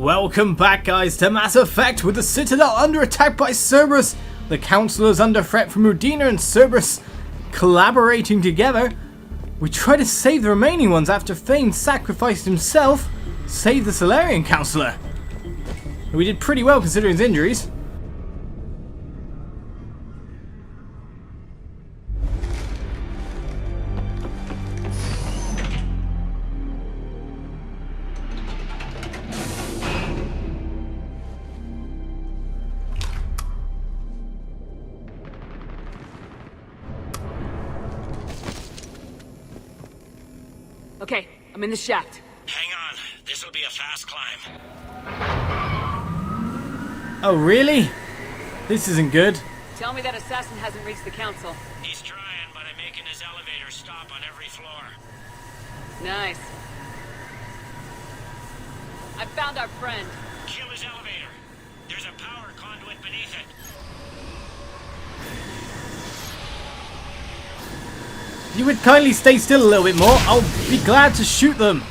Welcome back, guys, to Mass Effect. With the Citadel under attack by Cerberus, the councillors under threat from Udina and Cerberus collaborating together, we try to save the remaining ones after Thane sacrificed himself, save the Salarian councillor. We did pretty well considering his injuries. Okay, I'm in the shaft. Hang on, this'll be a fast climb. Oh, really? This isn't good. Tell me that assassin hasn't reached the council. He's trying, but I'm making his elevator stop on every floor. Nice. I found our friend. Kill his elevator. There's a power conduit beneath it. If you would kindly stay still a little bit more, I'll be glad to shoot them.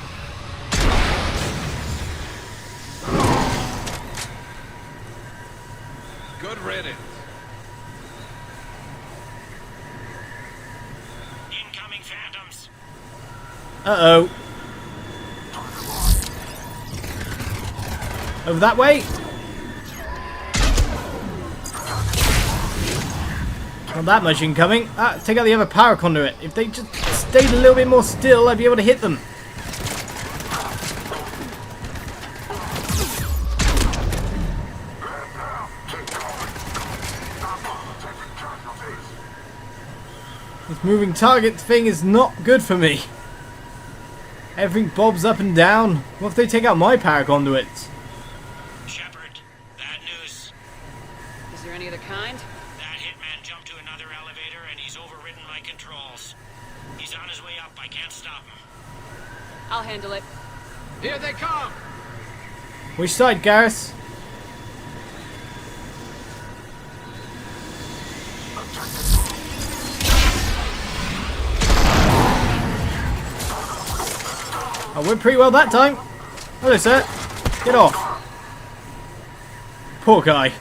Good riddance. Incoming phantoms. Uh-oh. Over that way. Not that much incoming. Take out the other power conduit. If they just stayed a little bit more still, I'd be able to hit them. This moving target thing is not good for me. Everything bobs up and down. What if they take out my power conduits? Shepard, bad news. Is there any other kind? That hitman jumped to another elevator and he's overridden my controls. He's on his way up. I can't stop him. I'll handle it. Here they come! Which side, Garrus? I went pretty well that time. Hello, sir. Get off. Poor guy.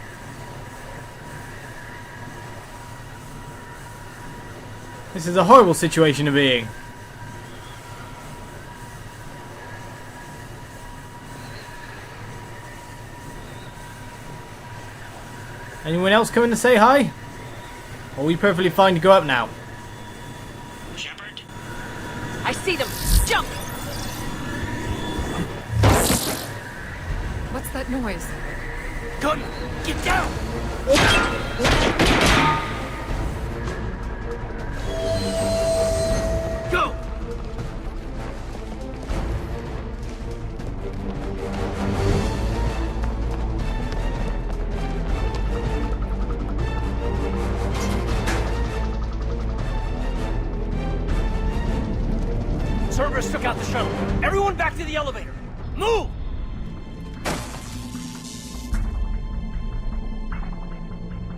This is a horrible situation to be in. Anyone else coming to say hi? Or are we perfectly fine to go up now? Shepard? I see them! Jump! What's that noise? Good! Get down! Go! Cerberus took out the shuttle. Everyone back to the elevator. Move!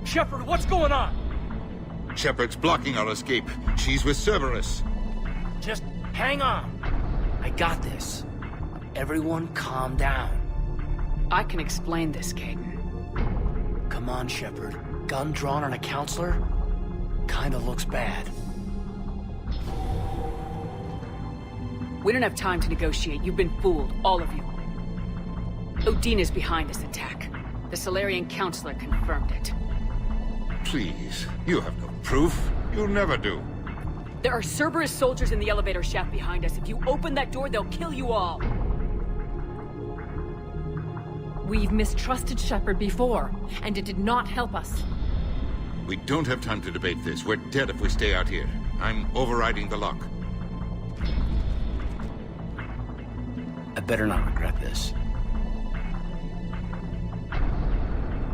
Shepard, what's going on? Shepard's blocking our escape. She's with Cerberus. Just hang on. I got this. Everyone calm down. I can explain this, Kaidan. Come on, Shepard. Gun drawn on a councillor? Kinda looks bad. We don't have time to negotiate. You've been fooled, all of you. Udina's behind this attack. The Salarian councillor confirmed it. Please, you have no proof. You'll never do. There are Cerberus soldiers in the elevator shaft behind us. If you open that door, they'll kill you all. We've mistrusted Shepard before, and it did not help us. We don't have time to debate this. We're dead if we stay out here. I'm overriding the lock. I better not regret this.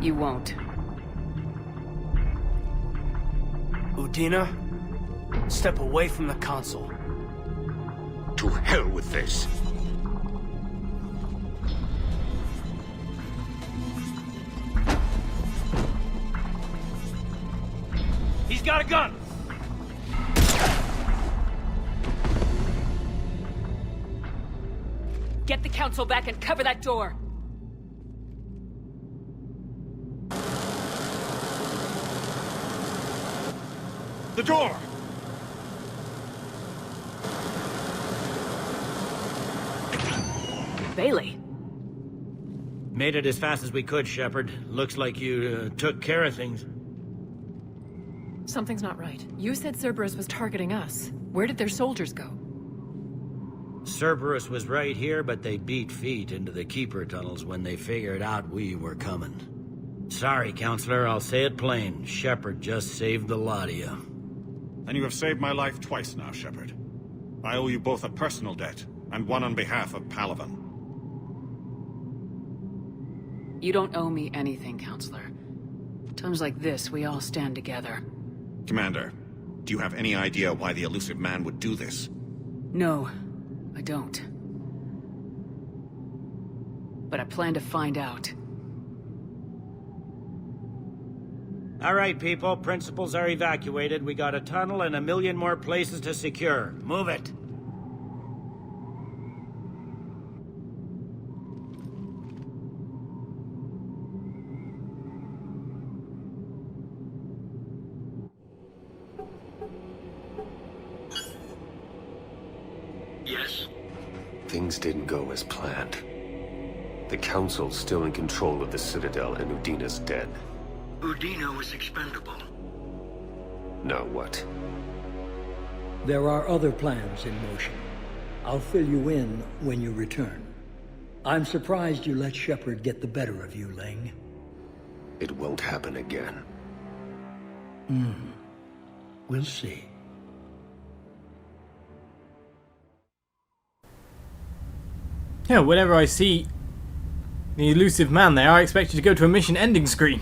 You won't. Udina, step away from the console. To hell with this. He's got a gun! Get the council back and cover that door. The door! Bailey. Made it as fast as we could, Shepard. Looks like you took care of things. Something's not right. You said Cerberus was targeting us. Where did their soldiers go? Cerberus was right here, but they beat feet into the Keeper tunnels when they figured out we were coming. Sorry, Counselor, I'll say it plain. Shepard just saved the lot of you. And you have saved my life twice now, Shepard. I owe you both a personal debt, and one on behalf of Palaven. You don't owe me anything, Counselor. Times like this, we all stand together. Commander, do you have any idea why the elusive man would do this? No, I don't. But I plan to find out. All right, people. Principals are evacuated. We got a tunnel and 1 million more places to secure. Move it. Yes? Things didn't go as planned. The Council's still in control of the Citadel and Udina's dead. Udina was expendable. Now what? There are other plans in motion. I'll fill you in when you return. I'm surprised you let Shepard get the better of you, Leng. It won't happen again. We'll see. Yeah, whenever I see the elusive man there, I expect you to go to a mission ending screen.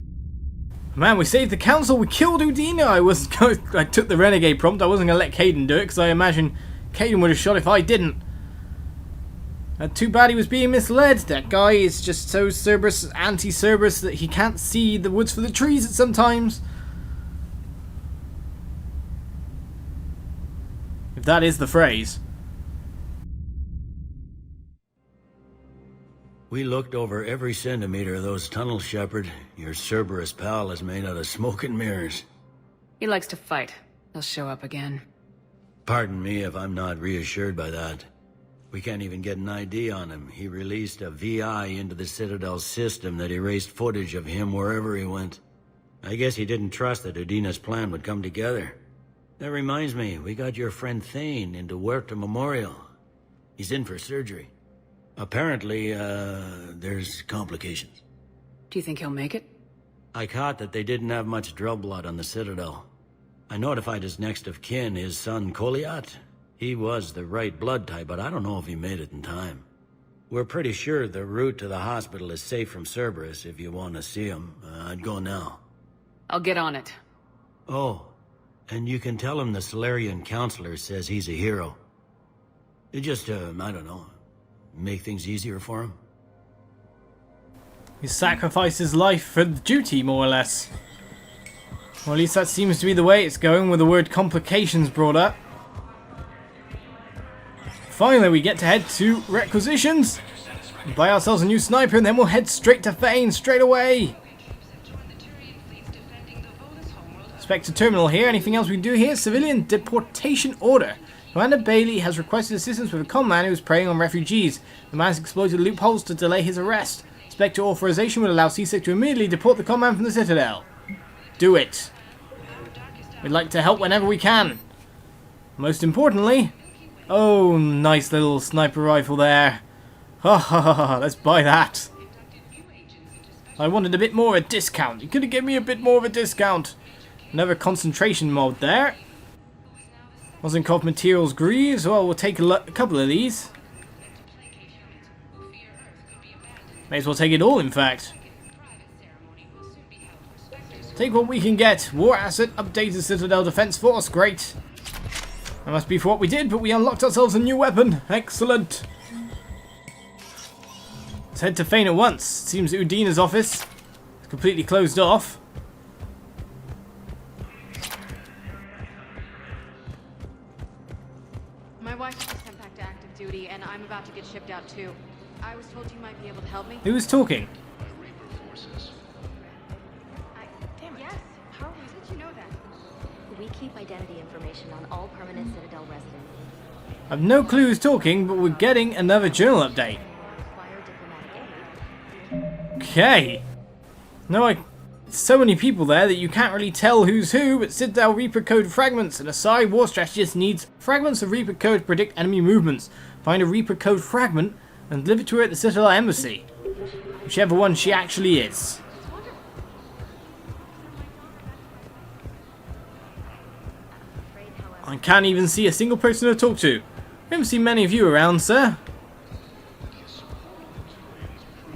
Man, we saved the council, we killed Udina! I took the renegade prompt, I wasn't going to let Kaidan do it, because I imagine Kaidan would have shot if I didn't. Too bad he was being misled. That guy is just so Cerberus, anti-Cerberus, that he can't see the woods for the trees at sometimes. If that is the phrase. We looked over every centimeter of those tunnels, Shepard. Your Cerberus pal is made out of smoke and mirrors. He likes to fight. He'll show up again. Pardon me if I'm not reassured by that. We can't even get an ID on him. He released a VI into the Citadel system that erased footage of him wherever he went. I guess he didn't trust that Udina's plan would come together. That reminds me, we got your friend Thane into Heurta Memorial. He's in for surgery. Apparently, there's complications. Do you think he'll make it? I caught that they didn't have much drill blood on the Citadel. I notified his next of kin, his son Kolyat. He was the right blood type, but I don't know if he made it in time. We're pretty sure the route to the hospital is safe from Cerberus. If you want to see him, I'd go now. I'll get on it. Oh, and you can tell him the Solarian councillor says he's a hero. It just, I don't know, make things easier for him. He sacrificed his life for duty, more or less. Or at least that seems to be the way it's going, with the word complications brought up. Finally, we get to head to requisitions. Buy ourselves a new sniper, and then we'll head straight to Thane, straight away. Spectre terminal here. Anything else we can do here? Civilian deportation order. Commander Bailey has requested assistance with a conman who is preying on refugees. The man has exploited loopholes to delay his arrest. Spectre authorization would allow C6 to immediately deport the conman from the Citadel. Do it. We'd like to help whenever we can. Most importantly... Oh, nice little sniper rifle there. Ha ha ha ha, let's buy that. I wanted a bit more of a discount. You could have given me a bit more of a discount. Another concentration mod there. Ozenkov materials greaves. Well, we'll take a couple of these. May as well take it all, in fact. Take what we can get. War asset, updated Citadel Defense Force. Great. That must be for what we did, but we unlocked ourselves a new weapon. Excellent. Let's head to Thane at once. It seems that Udina's office is completely closed off. My wife was sent back to active duty, and I'm about to get shipped out too. I was told you might be able to help me. Who was talking? Damn it. Yes. How did you know that? We keep identity information on all permanent Citadel residents. I've no clue who's talking, but we're getting another journal update. Require diplomatic aid. Okay. No, so many people there that you can't really tell who's who, but Citadel Reaper Code fragments. An Asari war strategist needs fragments of Reaper Code to predict enemy movements. Find a Reaper Code fragment and deliver it to her at the Citadel Embassy. Whichever one she actually is. I can't even see a single person to talk to. We haven't seen many of you around, sir.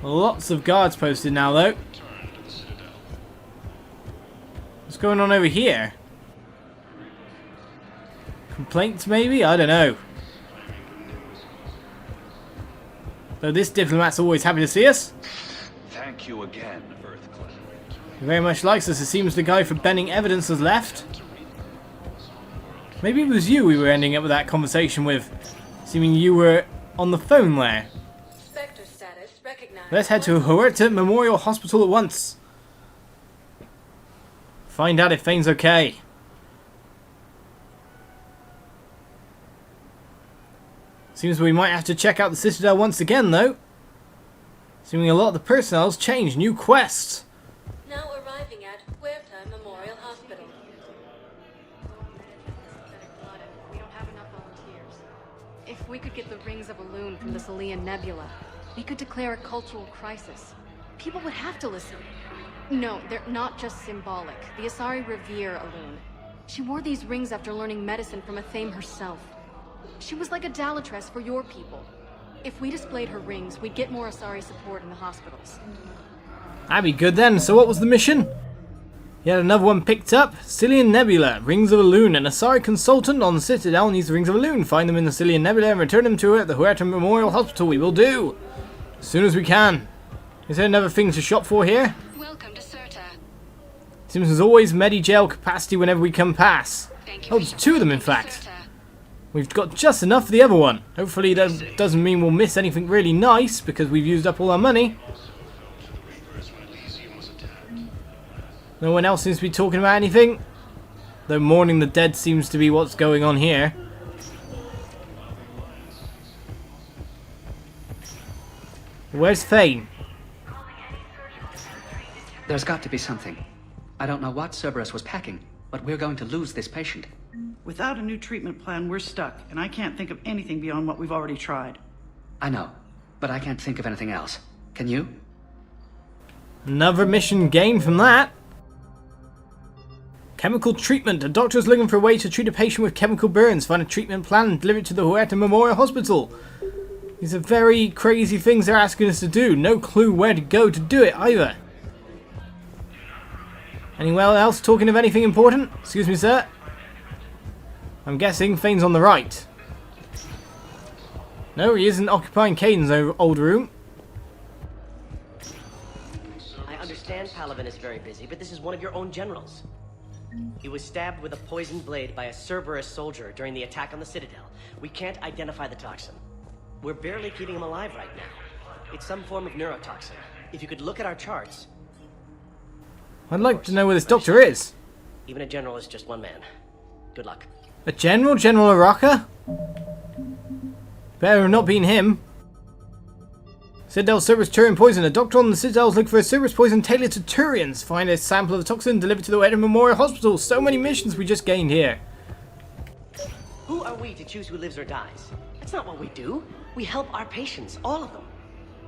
Lots of guards posted now, though. What's going on over here? Complaints, maybe? I don't know. Though this diplomat's always happy to see us. Thank you again, Earthclan. He very much likes us. It seems the guy for bending evidence has left. Maybe it was you we were ending up with that conversation with. Assuming you were on the phone there. Spectre status recognized. Let's head to Heurta Memorial Hospital at once. Find out if Thane's okay. Seems we might have to check out the Citadel once again, though. Assuming a lot of the personnel's changed. New quests. Now arriving at Heurta Memorial Hospital. We don't have enough volunteers. If we could get the rings of Elune from the Salian Nebula, we could declare a cultural crisis. People would have to listen. No, they're not just symbolic. The Asari revere Elune. She wore these rings after learning medicine from a Thane herself. She was like a Dalatress for your people. If we displayed her rings, we'd get more Asari support in the hospitals. That'd be good then. So what was the mission? You had another one picked up. Salian Nebula, Rings of Elune. An Asari consultant on the Citadel needs the Rings of Elune. Find them in the Salian Nebula and return them to her at the Heurta Memorial Hospital. We will do. As soon as we can. Is there another thing to shop for here? Welcome to Certa. Seems there's always Medi-Jail capacity whenever we come past. Oh, there's two of them in fact. We've got just enough for the other one. Hopefully that doesn't mean we'll miss anything really nice because we've used up all our money. No one else seems to be talking about anything. Though mourning the dead seems to be what's going on here. Where's Thane? There's got to be something. I don't know what Cerberus was packing, but we're going to lose this patient. Without a new treatment plan, we're stuck, and I can't think of anything beyond what we've already tried. I know, but I can't think of anything else. Can you? Another mission gained from that. Chemical treatment. A doctor is looking for a way to treat a patient with chemical burns. Find a treatment plan and deliver it to the Heurta Memorial Hospital. These are very crazy things they're asking us to do. No clue where to go to do it either. Anyone else talking of anything important? Excuse me, sir. I'm guessing Thane's on the right. No, he isn't occupying Kaidan's old room. I understand Palaven is very busy, but this is one of your own generals. He was stabbed with a poisoned blade by a Cerberus soldier during the attack on the Citadel. We can't identify the toxin. We're barely keeping him alive right now. It's some form of neurotoxin. If you could look at our charts... I'd like to know where this doctor is. Even a general is just one man. Good luck. A general? General Araka? Better have not been him. Citadel Cerberus Turian poison. A doctor on the Citadel is looking for a Cerberus poison tailored to Turians. Find a sample of the toxin delivered to the Heurta Memorial Hospital. So many missions we just gained here. Who are we to choose who lives or dies? That's not what we do. We help our patients, all of them.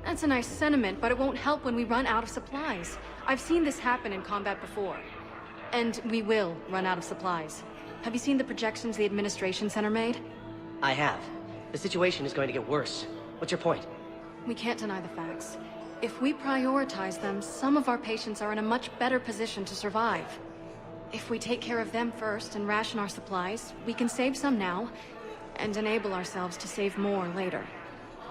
That's a nice sentiment, but it won't help when we run out of supplies. I've seen this happen in combat before. And we will run out of supplies. Have you seen the projections the Administration Center made? I have. The situation is going to get worse. What's your point? We can't deny the facts. If we prioritize them, some of our patients are in a much better position to survive. If we take care of them first and ration our supplies, we can save some now, and enable ourselves to save more later.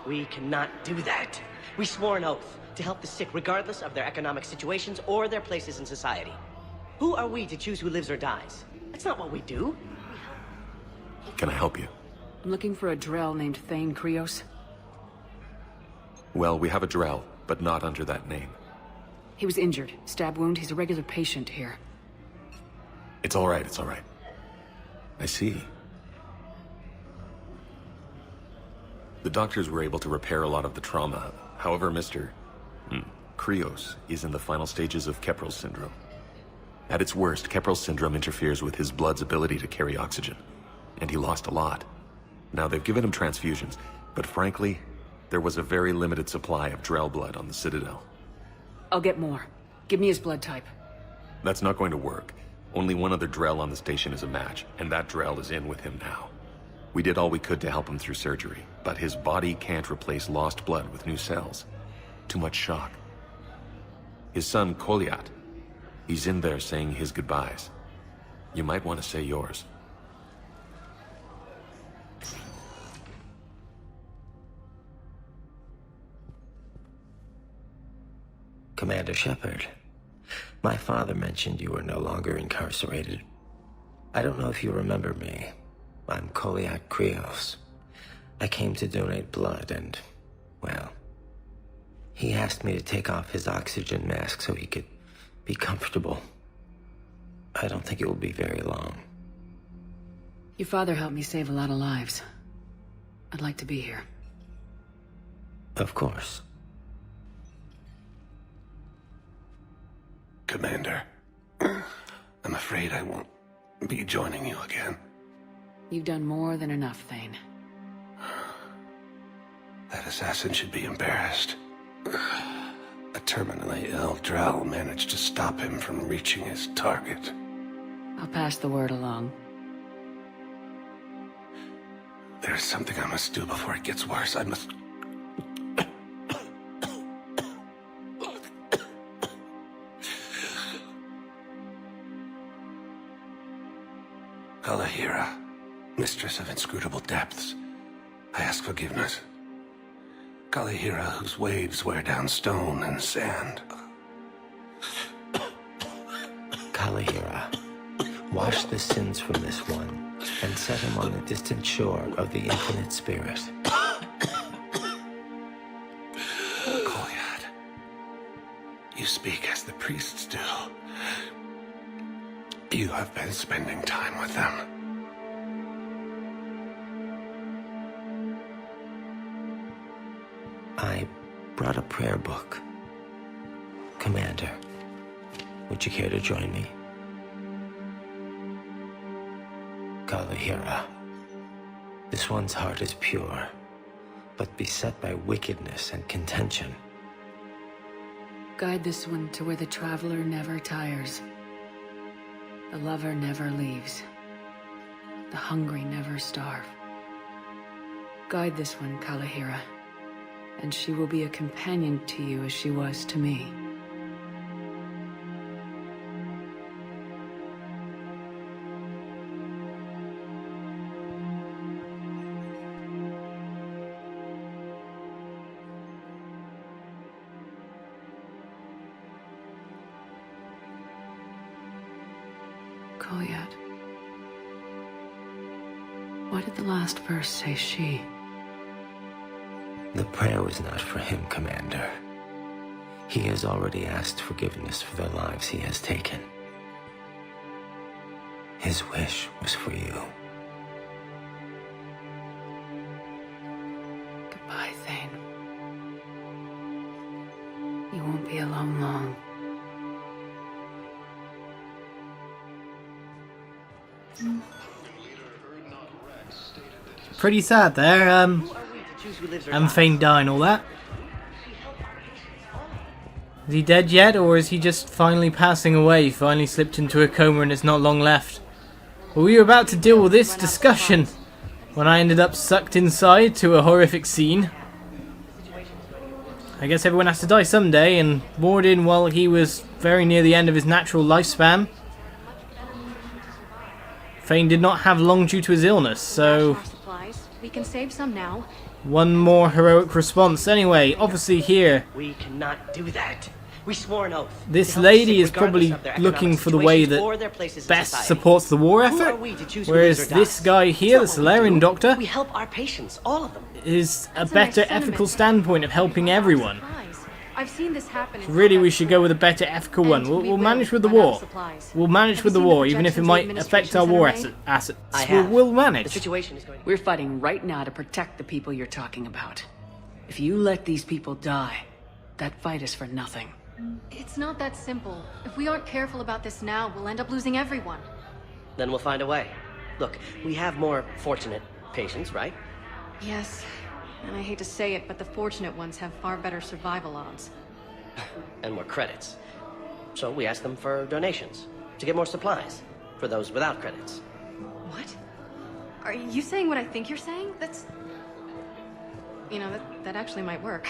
We cannot do that. We swore an oath to help the sick regardless of their economic situations or their places in society. Who are we to choose who lives or dies? That's not what we do. Can I help you? I'm looking for a Drell named Thane Krios. Well, we have a Drell, but not under that name. He was injured. Stab wound. He's a regular patient here. It's all right, it's all right. I see. The doctors were able to repair a lot of the trauma. However, Mr. Krios is in the final stages of Keplar syndrome. At its worst, Kepler syndrome interferes with his blood's ability to carry oxygen, and he lost a lot. Now, they've given him transfusions, but frankly, there was a very limited supply of Drell blood on the Citadel. I'll get more. Give me his blood type. That's not going to work. Only one other Drell on the station is a match, and that Drell is in with him now. We did all we could to help him through surgery, but his body can't replace lost blood with new cells. Too much shock. His son, Kolyat, he's in there saying his goodbyes. You might want to say yours. Commander Shepard, my father mentioned you were no longer incarcerated. I don't know if you remember me. I'm Kolyat Krios. I came to donate blood and, well, he asked me to take off his oxygen mask so he could be comfortable. I don't think it will be very long. Your father helped me save a lot of lives. I'd like to be here. Of course. Commander, I'm afraid I won't be joining you again. You've done more than enough, Thane. That assassin should be embarrassed. A terminally ill Drell managed to stop him from reaching his target. I'll pass the word along. There's something I must do before it gets worse. I must... Kalahira, mistress of inscrutable depths, I ask forgiveness. Kalahira, whose waves wear down stone and sand. Kalahira, wash the sins from this one, and set him on the distant shore of the infinite spirit. Kolyat, you speak as the priests do. You have been spending time with them. I brought a prayer book. Commander, would you care to join me? Kalahira, this one's heart is pure, but beset by wickedness and contention. Guide this one to where the traveler never tires. The lover never leaves. The hungry never starve. Guide this one, Kalahira, and she will be a companion to you as she was to me. Kolyat. Why did the last verse say she? The prayer was not for him, Commander. He has already asked forgiveness for the lives he has taken. His wish was for you. Goodbye, Thane. You won't be alone long. Pretty sad there. And Thane dying, all that. Is he dead yet, or is he just finally passing away? Finally slipped into a coma and it's not long left? Well, we were about to deal with this discussion when I ended up sucked inside to a horrific scene. I guess everyone has to die someday, and Morden, while he was very near the end of his natural lifespan, Thane did not have long due to his illness, so we can save some now. One more heroic response. Anyway, obviously here, we cannot do that. We swore an oath. This lady is probably looking for the way that best supports the war effort, whereas this guy here, the Solarian Doctor, we help our patients, all of them. is a better ethical standpoint of helping everyone. I've seen this happen. So really, we should go with a better ethical one. We'll manage with the war. We'll manage with the war, even if it might affect our war assets. We'll manage. The situation is going to... We're fighting right now to protect the people you're talking about. If you let these people die, that fight is for nothing. It's not that simple. If we aren't careful about this now, we'll end up losing everyone. Then we'll find a way. Look, we have more fortunate patients, right? Yes. And I hate to say it, but the fortunate ones have far better survival odds. And more credits. So we ask them for donations, to get more supplies, for those without credits. What? Are you saying what I think you're saying? That's... You know, that actually might work.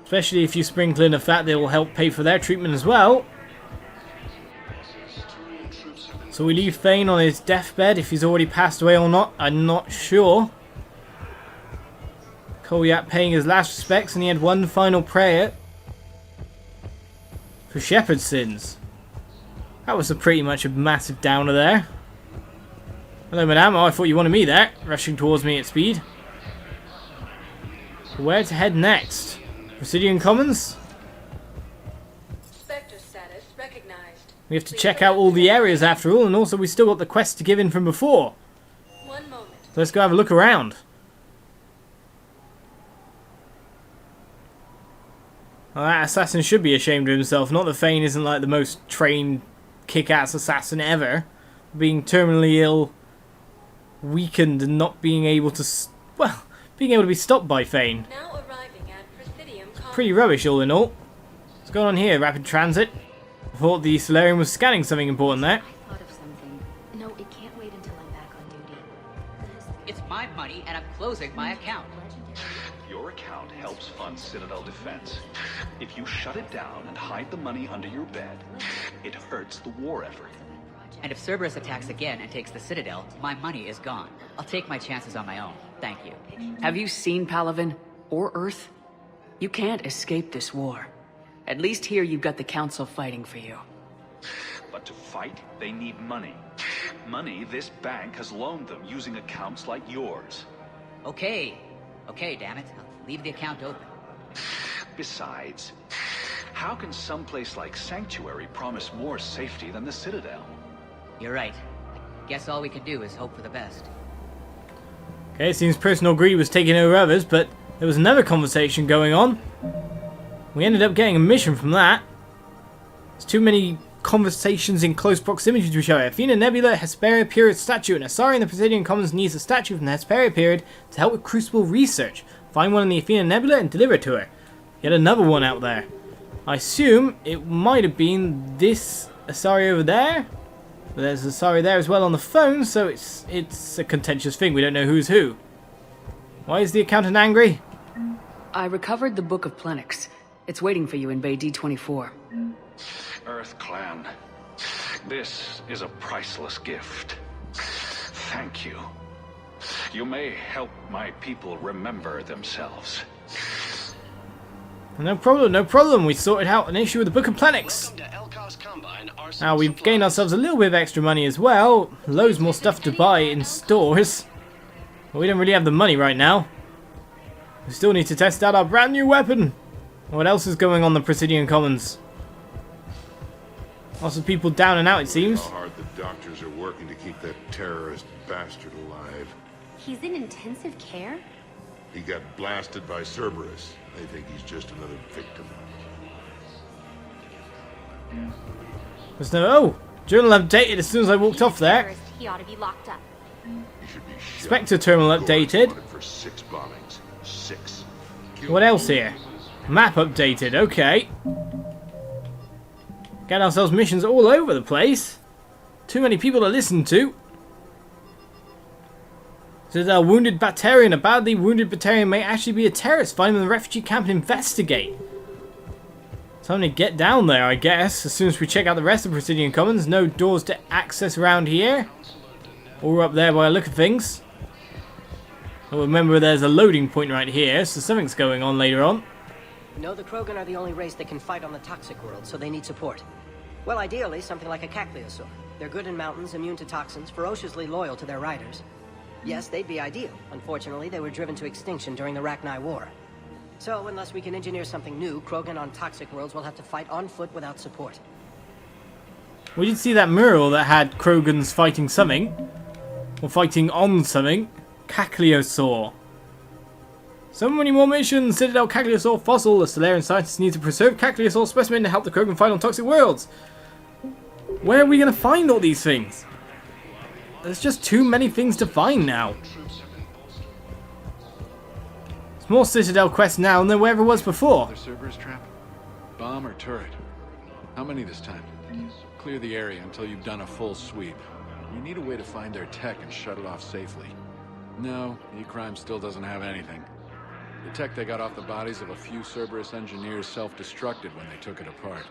Especially if you sprinkle in the fact that it will help pay for their treatment as well. So we leave Thane on his deathbed. If he's already passed away or not, I'm not sure. Kolyat paying his last respects, and he had one final prayer for Shepard's sins. That was pretty much a massive downer there. Hello, madame. Oh, I thought you wanted me there, rushing towards me at speed. Where to head next? Presidium Commons? Spectre status recognized. We have to check out all the areas after all, and also we still got the quest to give in from before. 1 moment. So let's go have a look around. Well, that assassin should be ashamed of himself. Not that Thane isn't like the most trained, kick-ass assassin ever. Being terminally ill, weakened, and not being able to... well, being able to be stopped by Thane. Now arriving at Presidium Commons. Pretty rubbish all in all. What's going on here? Rapid transit? I thought the Solarian was scanning something important there. I thought of something. No, it can't wait until I'm back on duty. It's my money, and I'm closing my account. Your account helps fund Citadel defense. If you shut it down and hide the money under your bed, it hurts the war effort. And if Cerberus attacks again and takes the Citadel, my money is gone. I'll take my chances on my own. Thank you. Have you seen Palaven? Or Earth? You can't escape this war. At least here you've got the Council fighting for you. But to fight, they need money. Money this bank has loaned them using accounts like yours. Okay, damn it. I'll leave the account open. Besides, how can someplace like Sanctuary promise more safety than the Citadel? You're right. I guess all we can do is hope for the best. Okay, it seems personal greed was taking over others, but there was another conversation going on. We ended up getting a mission from that. There's too many conversations in close proximity to each other. Athena Nebula Hesperia period statue. An Asari in the Presidium Commons needs a statue from the Hesperia period to help with Crucible research. Find one in the Athena Nebula and deliver it to her. Yet another one out there. I assume it might have been this Asari over there. But there's Asari there as well on the phone, so it's a contentious thing. We don't know who's who. Why is the accountant angry? I recovered the Book of Plenix. It's waiting for you in Bay D24. Earth Clan, this is a priceless gift. Thank you. You may help my people remember themselves. No problem, no problem. We sorted out an issue with the Book of Plenix. Now we've gained ourselves a little bit of extra money as well. Loads more stuff to buy in stores. But we don't really have the money right now. We still need to test out our brand new weapon. What else is going on the Presidium Commons? Lots of people down and out, it seems. How hard the doctors are working to keep that terrorist bastard alive. He's in intensive care? He got blasted by Cerberus. They think he's just another victim. There's no... Oh! Journal updated as soon as I walked off there. He ought to be locked up. He should be shot. Spectre terminal updated. For 6 bombings. 6. What else here? Map updated, okay. Get ourselves missions all over the place. Too many people to listen to. Says a wounded Batarian. A badly wounded Batarian may actually be a terrorist. Find them in the refugee camp and investigate. Time to get down there, I guess. As soon as we check out the rest of Presidium Commons. No doors to access around here. Or up there by the look of things. Oh, remember there's a loading point right here, so something's going on later on. No, the Krogan are the only race that can fight on the toxic world, so they need support. Well, ideally, something like a couplings. They're good in mountains, immune to toxins, ferociously loyal to their riders. Yes, they'd be ideal. Unfortunately, they were driven to extinction during the Rachni War. So, unless we can engineer something new, Krogan on toxic worlds will have to fight on foot without support. We did see that mural that had Krogans fighting something. Or fighting on something. Cakliosaur. So many more missions. Citadel Cakliosaur fossil. The Solarian scientists need to preserve Cakliosaur specimen to help the Krogan fight on toxic worlds. Where are we going to find all these things? There's just too many things to find now. There's more Citadel quests now than there ever was before. Another Cerberus trap? Bomb or turret? How many this time? Clear the area until you've done a full sweep. You need a way to find their tech and shut it off safely. No, E-Crime still doesn't have anything. The tech they got off the bodies of a few Cerberus engineers self-destructed when they took it apart.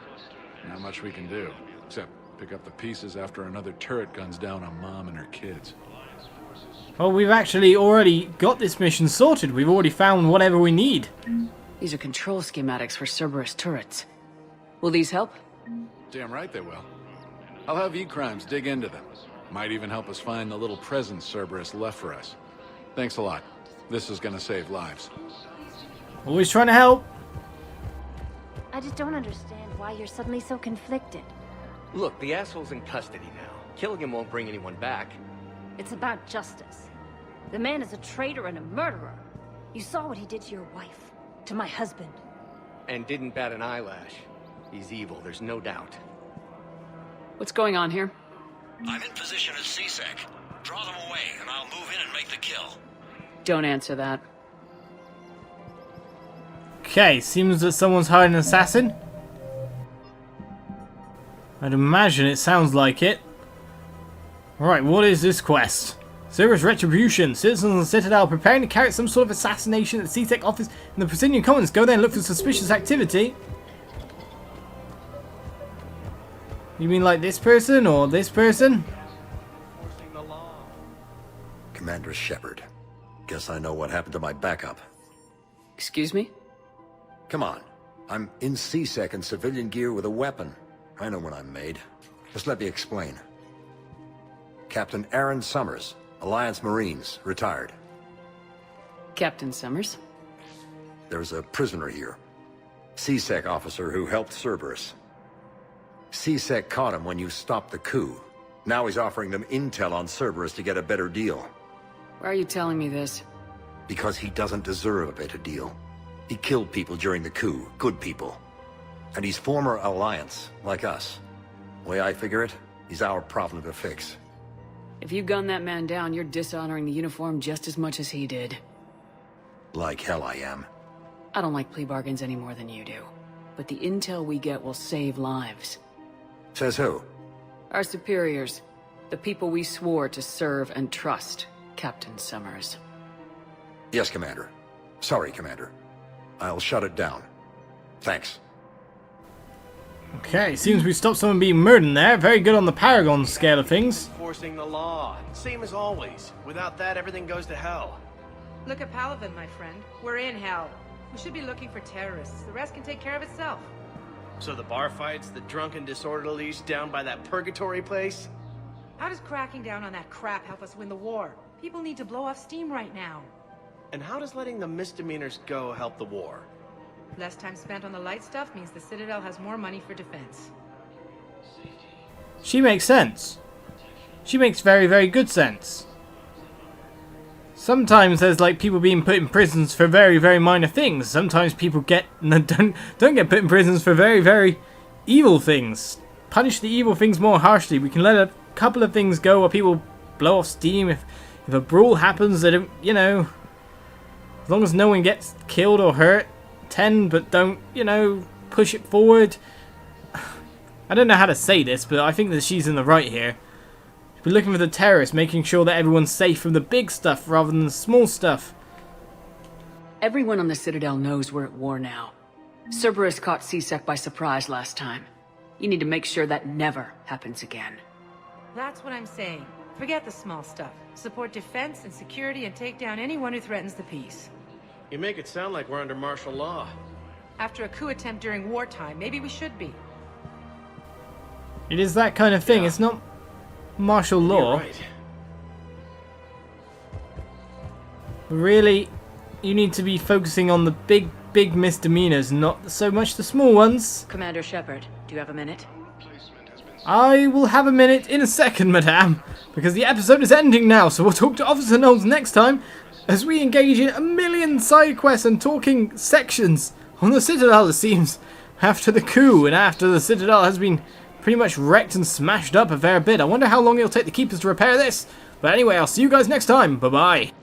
Not much we can do, except pick up the pieces after another turret guns down on Mom and her kids. Well, we've actually already got this mission sorted. We've already found whatever we need. These are control schematics for Cerberus turrets. Will these help? Damn right they will. I'll have E-Crimes dig into them. Might even help us find the little presents Cerberus left for us. Thanks a lot. This is gonna save lives. Always trying to help. I just don't understand why you're suddenly so conflicted. Look, the asshole's in custody now. Killing him won't bring anyone back. It's about justice. The man is a traitor and a murderer. You saw what he did to your wife, to my husband. And didn't bat an eyelash. He's evil, there's no doubt. What's going on here? I'm in position at CSEC. Draw them away, and I'll move in and make the kill. Don't answer that. Okay, seems that someone's hired an assassin. I'd imagine it sounds like it. Right, what is this quest? Cerberus Retribution. Citizens of the Citadel preparing to carry out some sort of assassination at the CSEC office in the Presidium Commons. Go there and look for suspicious activity. You mean like this person or this person? Commander Shepard. Guess I know what happened to my backup. Excuse me? Come on. I'm in CSEC in civilian gear with a weapon. I know when I'm made. Just let me explain. Captain Aaron Summers, Alliance Marines, retired. Captain Summers? There's a prisoner here. CSEC officer who helped Cerberus. CSEC caught him when you stopped the coup. Now he's offering them intel on Cerberus to get a better deal. Why are you telling me this? Because he doesn't deserve a better deal. He killed people during the coup, good people. And he's former Alliance, like us. The way I figure it, he's our problem to fix. If you gun that man down, you're dishonoring the uniform just as much as he did. Like hell I am. I don't like plea bargains any more than you do. But the intel we get will save lives. Says who? Our superiors. The people we swore to serve and trust, Captain Summers. Yes, Commander. Sorry, Commander. I'll shut it down. Thanks. Okay, seems we stopped someone being murdered there. Very good on the Paragon scale of things. Enforcing the law. Same as always. Without that, everything goes to hell. Look at Paladin, my friend. We're in hell. We should be looking for terrorists. The rest can take care of itself. So the bar fights, the drunken disorderlies down by that purgatory place? How does cracking down on that crap help us win the war? People need to blow off steam right now. And how does letting the misdemeanors go help the war? Less time spent on the light stuff means the Citadel has more money for defense. She makes sense. She makes very, very good sense. Sometimes there's like people being put in prisons for very, very minor things. Sometimes people don't get put in prisons for very, very evil things. Punish the evil things more harshly. We can let a couple of things go where people blow off steam. If a brawl happens, they don't, you know, as long as no one gets killed or hurt, 10, but don't, you know, push it forward. I don't know how to say this, but I think that she's in the right here. We're looking for the terrorists, making sure that everyone's safe from the big stuff rather than the small stuff. Everyone on the Citadel knows we're at war now. Cerberus caught CSEC by surprise last time. You need to make sure that never happens again. That's what I'm saying. Forget the small stuff. Support defense and security and take down anyone who threatens the peace. You make it sound like we're under martial law. After a coup attempt during wartime, maybe we should be. It is that kind of thing. It's not martial law. You're right. Really, you need to be focusing on the big big misdemeanors, not so much the small ones. Commander Shepard, do you have a minute? I will have a minute in a second, madame, because the episode is ending now, so we'll talk to Officer Knowles next time as we engage in a million side quests and talking sections on the Citadel, it seems, after the coup and after the Citadel has been pretty much wrecked and smashed up a fair bit. I wonder how long it'll take the Keepers to repair this. But anyway, I'll see you guys next time. Bye-bye.